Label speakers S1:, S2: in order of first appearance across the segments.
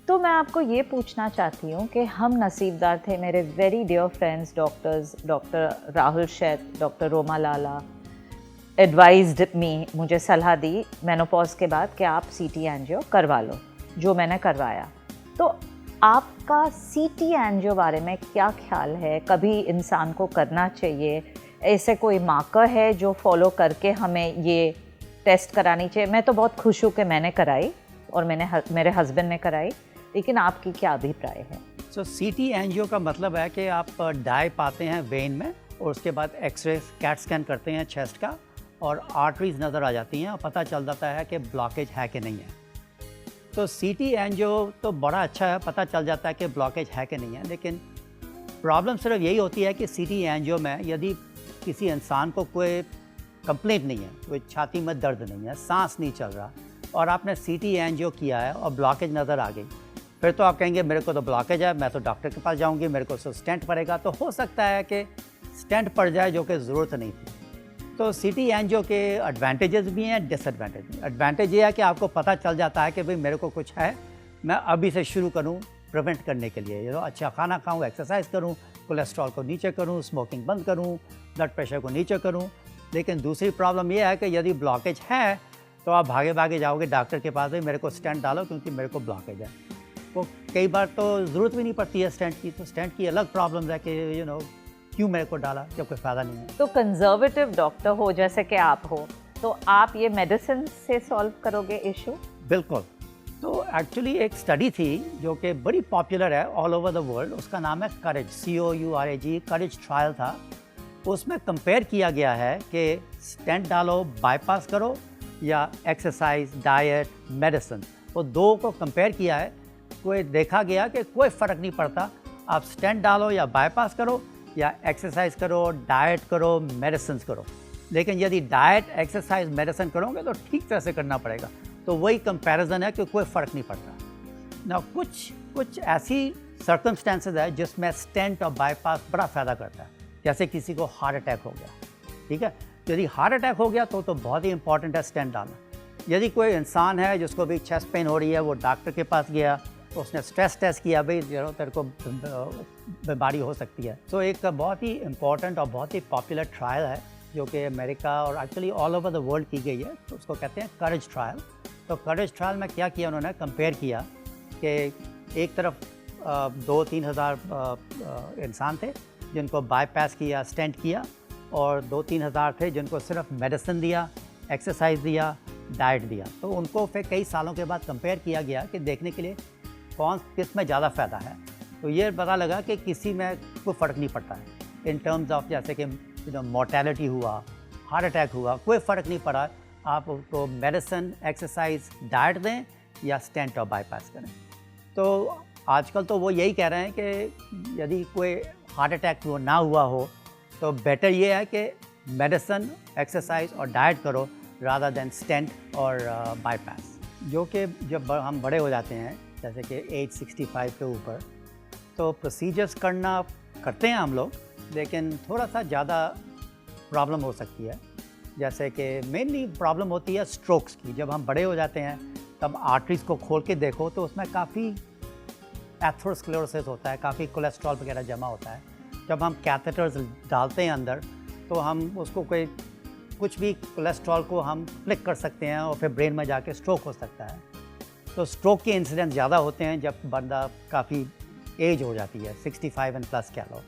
S1: तो मैं आपको ये पूछना चाहती हूँ कि हम नसीबदार थे, मेरे very dear friends doctors, doctor Rahul Shait, doctor Roma Lala advised me, मुझे सलाह दी मेनोपॉज के बाद कि आप सीटी एंजियो करवा लो, जो मैंने करवाया। तो आपका सीटी एंजियो बारे में क्या ख्याल है? कभी इंसान को करना चाहिए? ऐसे कोई मार्कर है जो फॉलो करके हमें ये टेस्ट करानी चाहिए? मैं तो बहुत खुश हूँ कि मैंने कराई और मेरे हस्बैंड ने कराई, लेकिन आपकी क्या अभिप्राय है?
S2: सीटी एंजियो का मतलब है कि आप डाई पाते हैं वेन में और उसके बाद एक्सरे कैट स्कैन करते हैं चेस्ट का और आर्टरीज नज़र आ जाती हैं और पता चल जाता है कि ब्लॉकेज है कि नहीं है। तो सीटी एंजियो तो बड़ा अच्छा है, पता चल जाता है कि ब्लॉकेज है कि नहीं है, लेकिन प्रॉब्लम सिर्फ यही होती है कि सीटी एंजियो में यदि किसी इंसान को कोई कंप्लेंट नहीं है, कोई छाती में दर्द नहीं है, सांस नहीं चल रहा और आपने सीटी एंजियो किया है और ब्लॉकेज नज़र आ गई, फिर तो आप कहेंगे मेरे को तो ब्लॉकेज है, मैं तो डॉक्टर के पास जाऊंगी, मेरे को स्टेंट पड़ेगा। तो हो सकता है कि स्टेंट पड़ जाए जो कि ज़रूरत नहीं थी। तो सीटी एंजियो के एडवांटेजेस भी हैं, डिसएडवांटेज भी। एडवांटेज ये है कि आपको पता चल जाता है कि भाई मेरे को कुछ है, मैं अभी से शुरू करूँ प्रिवेंट करने के लिए, अच्छा खाना खाऊँ, एक्सरसाइज करूँ, कोलेस्ट्रॉल को नीचे करूँ, स्मोकिंग बंद करूँ, ब्लड प्रेशर को नीचे करूँ। लेकिन दूसरी प्रॉब्लम ये है कि यदि ब्लॉकेज है तो आप भागे भागे जाओगे डॉक्टर के पास, भाई मेरे को स्टेंट डालो क्योंकि मेरे को ब्लॉकेज है। तो कई बार तो ज़रूरत भी नहीं पड़ती है स्टेंट की, तो स्टेंट की अलग प्रॉब्लम है कि क्यों मेरे को डाला जब कोई फ़ायदा नहीं है।
S1: तो कंजर्वेटिव डॉक्टर हो जैसे कि आप हो, तो आप ये मेडिसिन से सॉल्व करोगे इशू?
S2: बिल्कुल। तो एक्चुअली एक स्टडी थी जो कि बड़ी पॉपुलर है ऑल ओवर द वर्ल्ड, उसका नाम है करेज, COURAGE, करेज ट्रायल था। उसमें कंपेयर किया गया है कि स्टेंट डालो, बाईपास करो या एक्सरसाइज, डाइट, मेडिसिन, वो दो को कंपेयर किया है। कोई देखा गया कि कोई फ़र्क नहीं पड़ता, आप स्टेंट डालो या बाईपास करो या एक्सरसाइज करो, डाइट करो, मेडिसिन करो। लेकिन यदि डाइट, एक्सरसाइज, मेडिसिन करोगे तो ठीक तरह से करना पड़ेगा। तो वही कंपैरिजन है कि कोई फ़र्क नहीं पड़ता ना। कुछ ऐसी सर्कमस्टेंसेस है जिसमें स्टेंट और बाईपास बड़ा फ़ायदा करता है। जैसे किसी को हार्ट अटैक हो गया, ठीक है, यदि हार्ट अटैक हो गया तो बहुत ही इंपॉर्टेंट है स्टेंट डालना। यदि कोई इंसान है जिसको भी चेस्ट पेन हो रही है, वो डॉक्टर के पास गया, उसने स्ट्रेस टेस्ट किया, भाई तेरे को बीमारी हो सकती है। तो एक बहुत ही इम्पॉर्टेंट और बहुत ही पॉपुलर ट्रायल है जो कि अमेरिका और actually all over the world की गई है, तो उसको कहते हैं करेज ट्रायल। तो करेज ट्रायल में क्या किया उन्होंने, कंपेयर किया कि एक तरफ 2-3 हज़ार इंसान थे जिनको बाईपास किया, स्टेंट किया, और 2-3 हज़ार थे जिनको सिर्फ मेडिसिन दिया, एक्सरसाइज दिया, डाइट दिया। तो उनको फिर कई सालों के बाद कंपेयर किया गया कि देखने के लिए किस में ज़्यादा फ़ायदा है। तो ये पता लगा कि किसी में कोई फ़र्क नहीं पड़ता है इन टर्म्स ऑफ, जैसे कि मोर्टेलिटी हुआ, हार्ट अटैक हुआ, कोई फ़र्क नहीं पड़ा। आप उसको मेडिसिन, एक्सरसाइज, डाइट दें या स्टेंट और बाईपास करें। तो आजकल तो वो यही कह रहे हैं कि यदि कोई हार्ट अटैक ना हुआ हो तो बेटर ये है कि मेडिसिन, एक्सरसाइज और डाइट करो रादर देन स्टेंट और बाईपास। जो कि जब हम बड़े हो जाते हैं, जैसे कि एज 65 के ऊपर, तो प्रोसीजर्स करते हैं हम लोग, लेकिन थोड़ा सा ज़्यादा प्रॉब्लम हो सकती है। जैसे कि मेनली प्रॉब्लम होती है स्ट्रोक्स की। जब हम बड़े हो जाते हैं तब आर्टरीज को खोल के देखो तो उसमें काफ़ी एथेरोस्क्लेरोसिस होता है, काफ़ी कोलेस्ट्रॉल वगैरह जमा होता है। जब हम कैथेटर्स डालते हैं अंदर तो हम उसको कुछ भी कोलेस्ट्रॉल को हम फ्लिक कर सकते हैं और फिर ब्रेन में जाके स्ट्रोक हो सकता है। तो स्ट्रोक के इंसिडेंट ज़्यादा होते हैं जब बंदा काफ़ी एज हो जाती है, 65 एंड प्लस कह लो।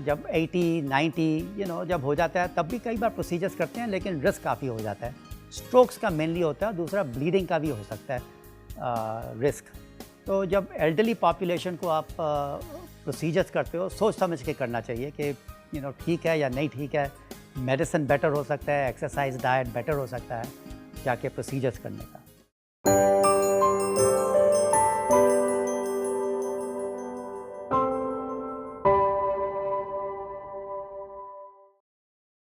S2: जब 80-90 जब हो जाता है तब भी कई बार प्रोसीजर्स करते हैं, लेकिन रिस्क काफ़ी हो जाता है। स्ट्रोक्स का मेनली होता है, दूसरा ब्लीडिंग का भी हो सकता है रिस्क। तो जब एल्डरली पॉपुलेशन को आप प्रोसीजर्स करते हो, सोच समझ के करना चाहिए कि ठीक है या नहीं ठीक है, मेडिसिन बेटर हो सकता है, एक्सरसाइज, डाइट बेटर हो सकता है जाके प्रोसीजर्स करने का।